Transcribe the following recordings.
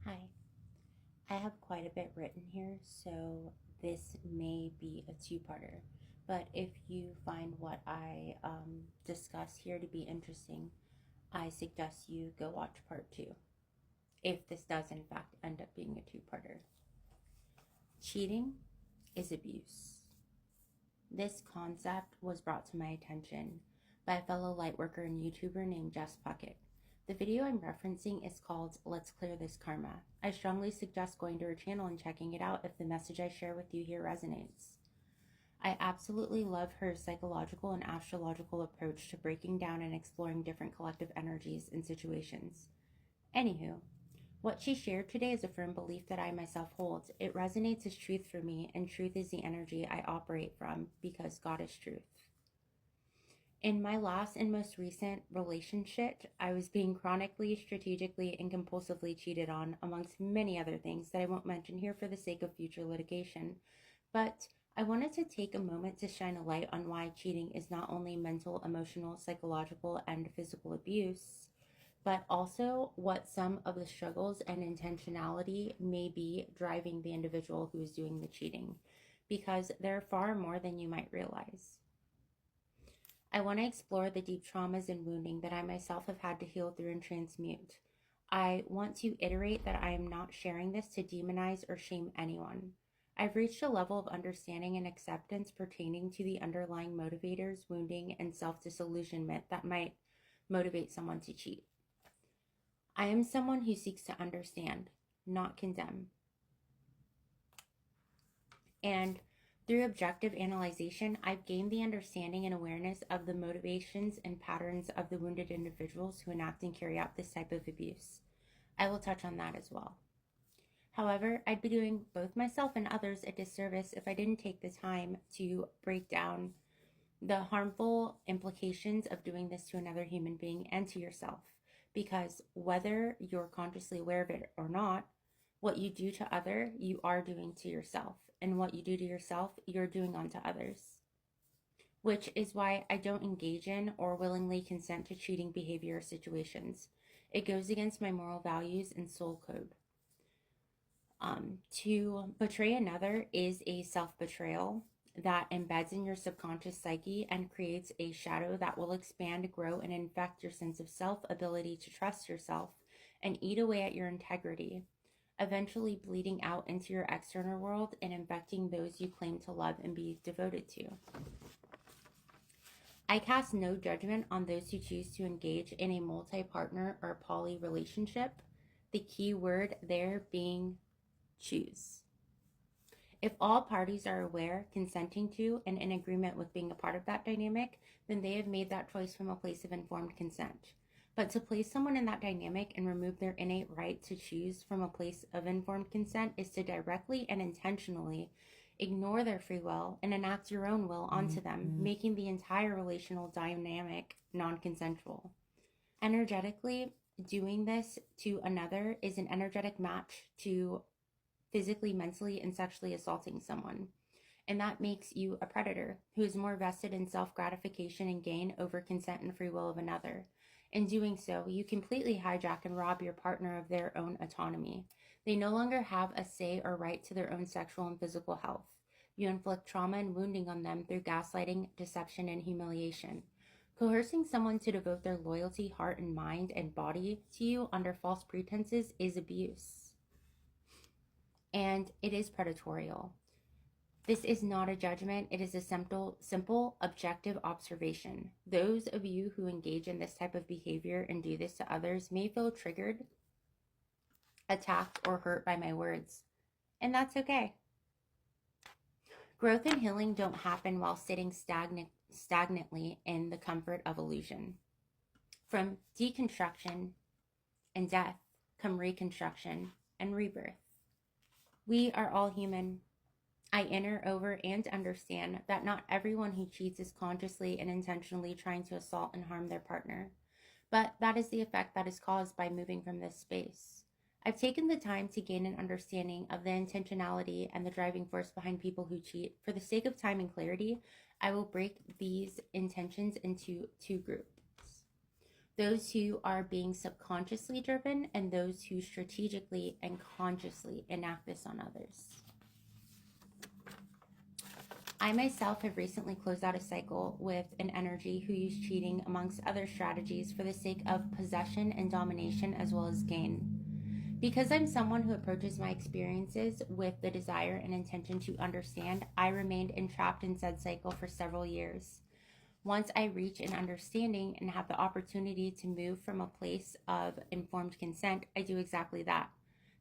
Hi, I have quite a bit written here, so this may be a two-parter. But if you find what I discuss here to be interesting, I suggest you go watch part two, if this does in fact end up being a two-parter. Cheating is abuse. This concept was brought to my attention by a fellow lightworker and YouTuber named Jess Puckett. The video I'm referencing is called Let's Clear This Karma. I strongly suggest going to her channel and checking it out if the message I share with you here resonates. I absolutely love her psychological and astrological approach to breaking down and exploring different collective energies and situations. Anywho, what she shared today is a firm belief that I myself hold. It resonates as truth for me, and truth is the energy I operate from because God is truth. In my last and most recent relationship, I was being chronically, strategically, and compulsively cheated on, amongst many other things that I won't mention here for the sake of future litigation. But I wanted to take a moment to shine a light on why cheating is not only mental, emotional, psychological, and physical abuse, but also what some of the struggles and intentionality may be driving the individual who is doing the cheating, because they're far more than you might realize. I want to explore the deep traumas and wounding that I myself have had to heal through and transmute. I want to iterate that I am not sharing this to demonize or shame anyone. I've reached a level of understanding and acceptance pertaining to the underlying motivators, wounding, and self disillusionment that might motivate someone to cheat. I am someone who seeks to understand, not condemn. And through objective analyzation, I've gained the understanding and awareness of the motivations and patterns of the wounded individuals who enact and carry out this type of abuse. I will touch on that as well. However, I'd be doing both myself and others a disservice if I didn't take the time to break down the harmful implications of doing this to another human being and to yourself. Because whether you're consciously aware of it or not, what you do to other, you are doing to yourself. And what you do to yourself, you're doing onto others. Which is why I don't engage in or willingly consent to cheating behavior or situations. It goes against my moral values and soul code. To betray another is a self-betrayal that embeds in your subconscious psyche and creates a shadow that will expand, grow, and infect your sense of self, ability to trust yourself, and eat away at your integrity, eventually bleeding out into your external world and infecting those you claim to love and be devoted to. I cast no judgment on those who choose to engage in a multi-partner or poly relationship, the key word there being choose. If all parties are aware, consenting to, and in agreement with being a part of that dynamic, then they have made that choice from a place of informed consent. But to place someone in that dynamic and remove their innate right to choose from a place of informed consent is to directly and intentionally ignore their free will and enact your own will onto them, making the entire relational dynamic non-consensual. Energetically, doing this to another is an energetic match to physically, mentally, and sexually assaulting someone. And that makes you a predator who is more vested in self-gratification and gain over consent and free will of another. In doing so, you completely hijack and rob your partner of their own autonomy. They no longer have a say or right to their own sexual and physical health. You inflict trauma and wounding on them through gaslighting, deception, and humiliation. Coercing someone to devote their loyalty, heart, and mind and body to you under false pretenses is abuse. And it is predatorial. This is not a judgment. It is a simple, objective observation. Those of you who engage in this type of behavior and do this to others may feel triggered, attacked, or hurt by my words. And that's okay. Growth and healing don't happen while sitting stagnantly in the comfort of illusion. From deconstruction and death come reconstruction and rebirth. We are all human. I enter over and understand that not everyone who cheats is consciously and intentionally trying to assault and harm their partner, but that is the effect that is caused by moving from this space. I've taken the time to gain an understanding of the intentionality and the driving force behind people who cheat. For the sake of time and clarity, I will break these intentions into two groups. those who are being subconsciously driven, and those who strategically and consciously enact this on others. I myself have recently closed out a cycle with an energy who used cheating amongst other strategies for the sake of possession and domination as well as gain. Because I'm someone who approaches my experiences with the desire and intention to understand, I remained entrapped in said cycle for several years. Once I reach an understanding and have the opportunity to move from a place of informed consent, I do exactly that.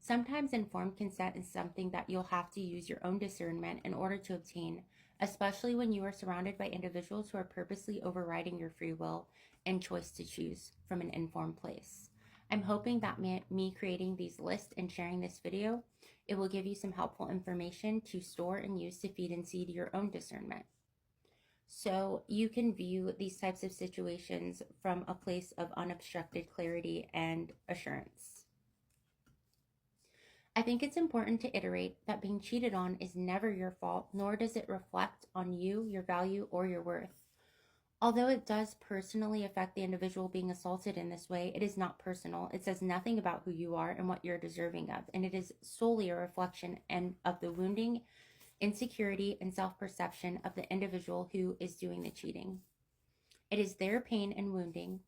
Sometimes informed consent is something that you'll have to use your own discernment in order to obtain, especially when you are surrounded by individuals who are purposely overriding your free will and choice to choose from an informed place. I'm hoping that me creating these lists and sharing this video, it will give you some helpful information to store and use to feed and seed your own discernment. So you can view these types of situations from a place of unobstructed clarity and assurance. I think it's important to iterate that being cheated on is never your fault, nor does it reflect on you, your value, or your worth. Although it does personally affect the individual being assaulted in this way, it is not personal. It says nothing about who you are and what you're deserving of, and it is solely a reflection of the wounding, insecurity, and self-perception of the individual who is doing the cheating. It is their pain and wounding,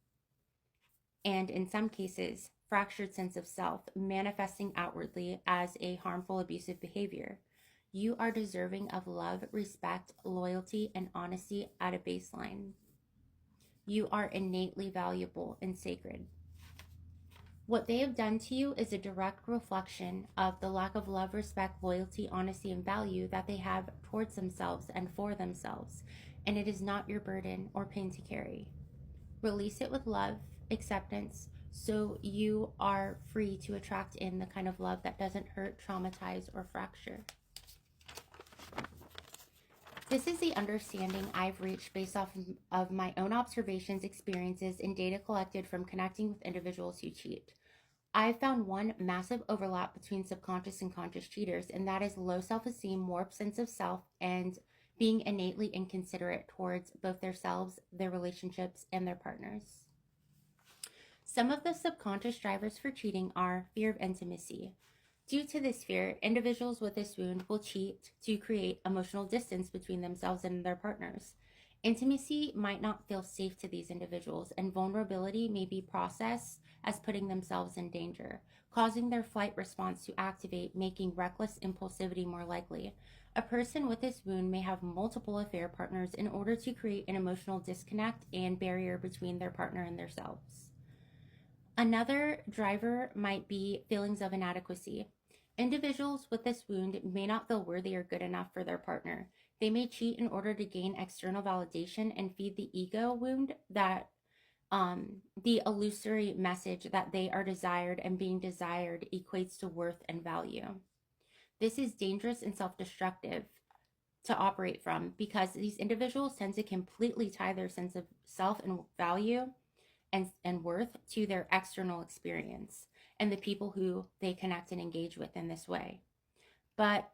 and in some cases, fractured sense of self manifesting outwardly as a harmful abusive behavior. You are deserving of love, respect, loyalty, and honesty at a baseline. You are innately valuable and sacred. What they have done to you is a direct reflection of the lack of love, respect, loyalty, honesty, and value that they have towards themselves and for themselves, and it is not your burden or pain to carry. Release it with love, acceptance, so you are free to attract in the kind of love that doesn't hurt, traumatize, or fracture. This is the understanding I've reached based off of my own observations, experiences, and data collected from connecting with individuals who cheat. I've found one massive overlap between subconscious and conscious cheaters, and that is low self-esteem, warped sense of self, and being innately inconsiderate towards both themselves, their relationships, and their partners. Some of the subconscious drivers for cheating are fear of intimacy. Due to this fear, individuals with this wound will cheat to create emotional distance between themselves and their partners. Intimacy might not feel safe to these individuals, and vulnerability may be processed as putting themselves in danger, causing their flight response to activate, making reckless impulsivity more likely. A person with this wound may have multiple affair partners in order to create an emotional disconnect and barrier between their partner and themselves. Another driver might be feelings of inadequacy. Individuals with this wound may not feel worthy or good enough for their partner. They may cheat in order to gain external validation and feed the ego wound that the illusory message that they are desired and being desired equates to worth and value. This is dangerous and self-destructive to operate from because these individuals tend to completely tie their sense of self and value and worth to their external experience and the people who they connect and engage with in this way. But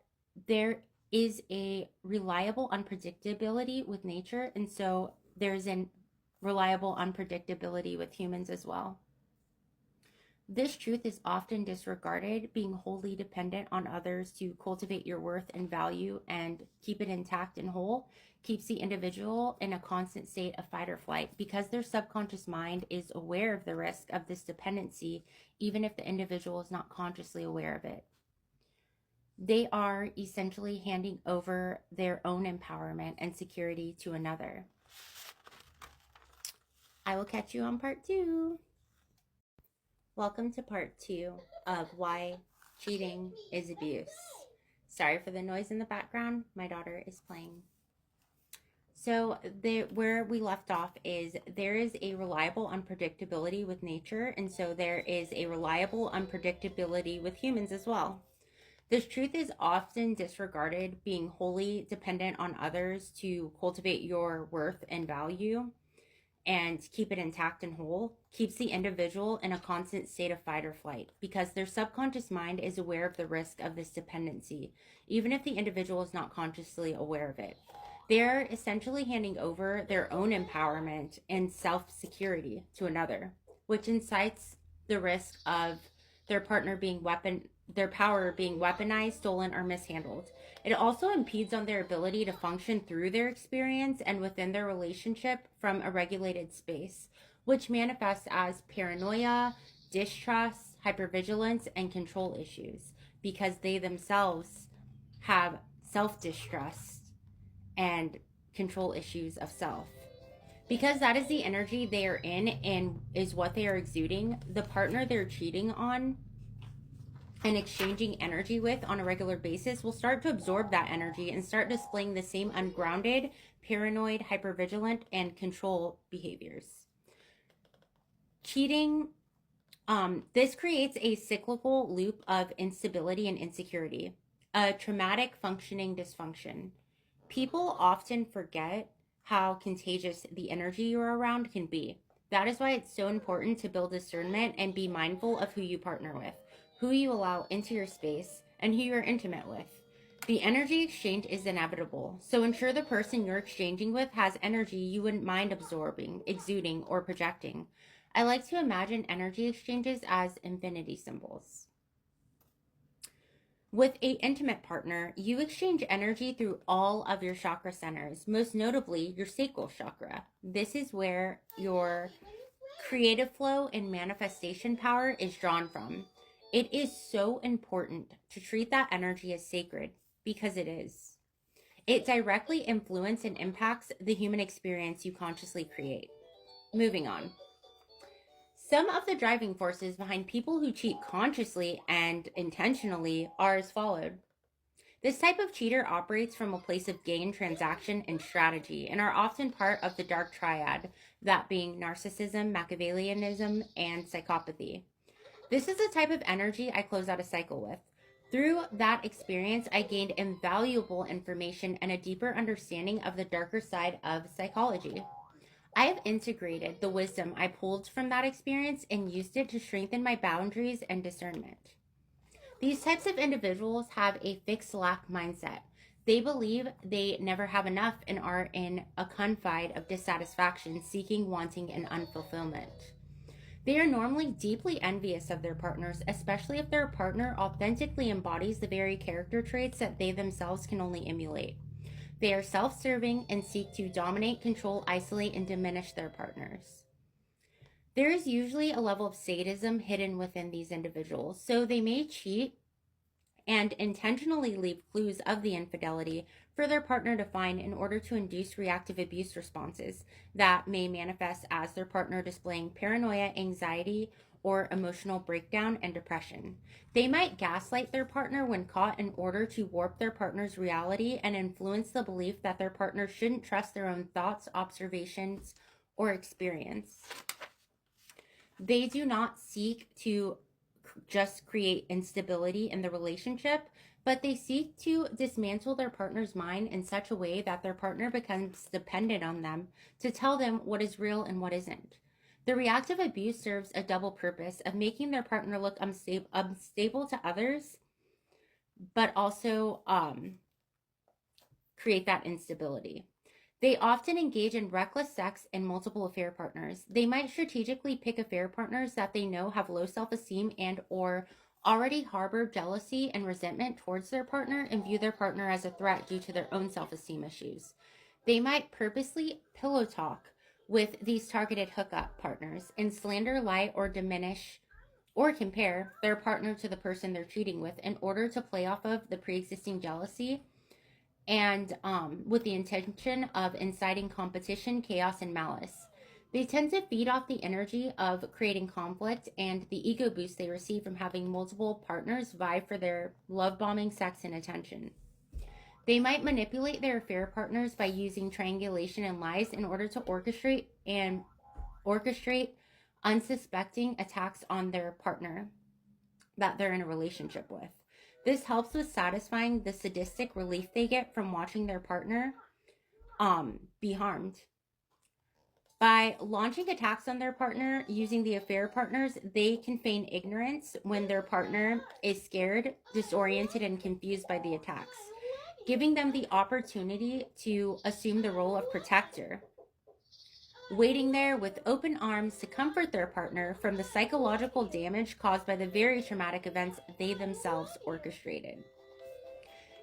there is a reliable unpredictability with nature, and so there's a reliable unpredictability with humans as well. This truth is often disregarded, being wholly dependent on others to cultivate your worth and value and keep it intact and whole, keeps the individual in a constant state of fight or flight because their subconscious mind is aware of the risk of this dependency, even if the individual is not consciously aware of it. They are essentially handing over their own empowerment and security to another. I will catch you on part 2. Welcome to part 2 of why cheating is abuse. Sorry for the noise in the background. My daughter is playing. So where we left off is there is a reliable unpredictability with nature, and so there is a reliable unpredictability with humans as well. This truth is often disregarded, being wholly dependent on others to cultivate your worth and value and keep it intact and whole, keeps the individual in a constant state of fight or flight because their subconscious mind is aware of the risk of this dependency, even if the individual is not consciously aware of it. They're essentially handing over their own empowerment and self-security to another. which incites the risk of their partner being their power being weaponized, stolen, or mishandled. It also impedes on their ability to function through their experience and within their relationship from a regulated space, which manifests as paranoia, distrust, hypervigilance, and control issues because they themselves have self-distrust and control issues of self. Because that is the energy they are in and is what they are exuding, the partner they're cheating on and exchanging energy with on a regular basis will start to absorb that energy and start displaying the same ungrounded, paranoid, hypervigilant, and control behaviors. Cheating, this creates a cyclical loop of instability and insecurity, a traumatic functioning dysfunction. People often forget how contagious the energy you're around can be. That is why it's so important to build discernment and be mindful of who you partner with, who you allow into your space, and who you're intimate with. The energy exchange is inevitable, so ensure the person you're exchanging with has energy you wouldn't mind absorbing, exuding, or projecting. I like to imagine energy exchanges as infinity symbols. With an intimate partner, you exchange energy through all of your chakra centers, most notably your sacral chakra. This is where your creative flow and manifestation power is drawn from. It is so important to treat that energy as sacred because it is. It directly influences and impacts the human experience you consciously create. Moving on. Some of the driving forces behind people who cheat consciously and intentionally are as followed. This type of cheater operates from a place of gain, transaction, and strategy, and are often part of the dark triad, that being narcissism, Machiavellianism, and psychopathy. This is the type of energy I close out a cycle with. Through that experience, I gained invaluable information and a deeper understanding of the darker side of psychology. I have integrated the wisdom I pulled from that experience and used it to strengthen my boundaries and discernment. These types of individuals have a fixed lack mindset. They believe they never have enough and are in a confide of dissatisfaction, seeking, wanting, and unfulfillment. They are normally deeply envious of their partners, especially if their partner authentically embodies the very character traits that they themselves can only emulate. They are self-serving and seek to dominate, control, isolate, and diminish their partners. There is usually a level of sadism hidden within these individuals, so they may cheat and intentionally leave clues of the infidelity for their partner to find in order to induce reactive abuse responses that may manifest as their partner displaying paranoia, anxiety, or emotional breakdown and depression. They might gaslight their partner when caught in order to warp their partner's reality and influence the belief that their partner shouldn't trust their own thoughts, observations, or experience. They do not seek to just create instability in the relationship, but they seek to dismantle their partner's mind in such a way that their partner becomes dependent on them to tell them what is real and what isn't. The reactive abuse serves a double purpose of making their partner look unstable to others, but also create that instability. They often engage in reckless sex and multiple affair partners. They might strategically pick affair partners that they know have low self-esteem and or already harbor jealousy and resentment towards their partner and view their partner as a threat due to their own self-esteem issues. They might purposely pillow talk with these targeted hookup partners and slander, lie, or diminish or compare their partner to the person they're cheating with in order to play off of the pre-existing jealousy and with the intention of inciting competition, chaos, and malice. They tend to feed off the energy of creating conflict and the ego boost they receive from having multiple partners vie for their love bombing, sex, and attention. They might manipulate their affair partners by using triangulation and lies in order to orchestrate unsuspecting attacks on their partner that they're in a relationship with. This helps with satisfying the sadistic relief they get from watching their partner be harmed. By launching attacks on their partner using the affair partners, they can feign ignorance when their partner is scared, disoriented, and confused by the attacks, giving them the opportunity to assume the role of protector. waiting there with open arms to comfort their partner from the psychological damage caused by the very traumatic events they themselves orchestrated.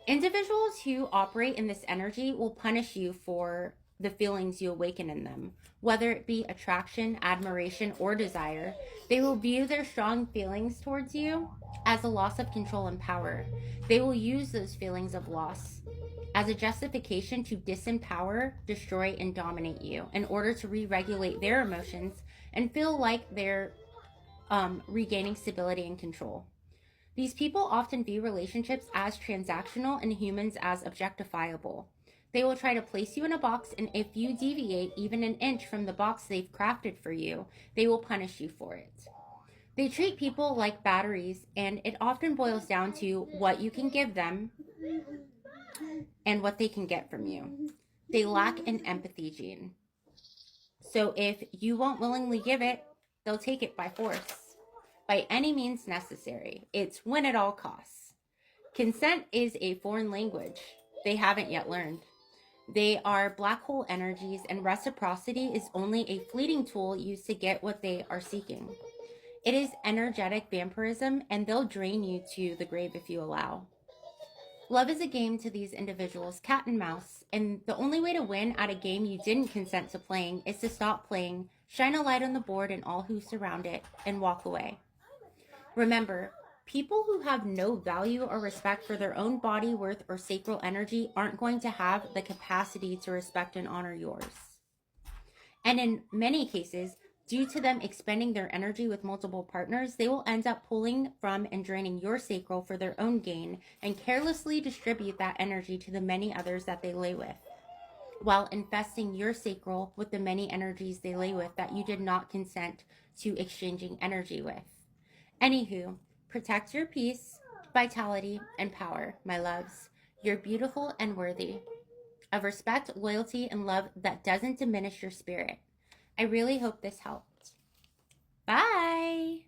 Individuals who operate in this energy will punish you for the feelings you awaken in them. Whether it be attraction, admiration, or desire, they will view their strong feelings towards you as a loss of control and power. They will use those feelings of loss as a justification to disempower, destroy, and dominate you in order to re regulate their emotions and feel like they're regaining stability and control. These people often view relationships as transactional and humans as objectifiable. They will try to place you in a box, and if you deviate even an inch from the box they've crafted for you, they will punish you for it. They treat people like batteries, and it often boils down to what you can give them and what they can get from you. They lack an empathy gene. So if you won't willingly give it, they'll take it by force. By any means necessary. It's win at all costs. Consent is a foreign language they haven't yet learned. They are black hole energies, and reciprocity is only a fleeting tool used to get what they are seeking. It is energetic vampirism, and they'll drain you to the grave if you allow. Love is a game to these individuals, cat and mouse, and the only way to win at a game you didn't consent to playing is to stop playing, shine a light on the board and all who surround it, and walk away. Remember, people who have no value or respect for their own body worth or sacral energy aren't going to have the capacity to respect and honor yours. And in many cases, due to them expending their energy with multiple partners, they will end up pulling from and draining your sacral for their own gain and carelessly distribute that energy to the many others that they lay with, while infesting your sacral with the many energies they lay with that you did not consent to exchanging energy with. Anywho, protect your peace, vitality, and power, my loves. You're beautiful and worthy of respect, loyalty, and love that doesn't diminish your spirit. I really hope this helped. Bye!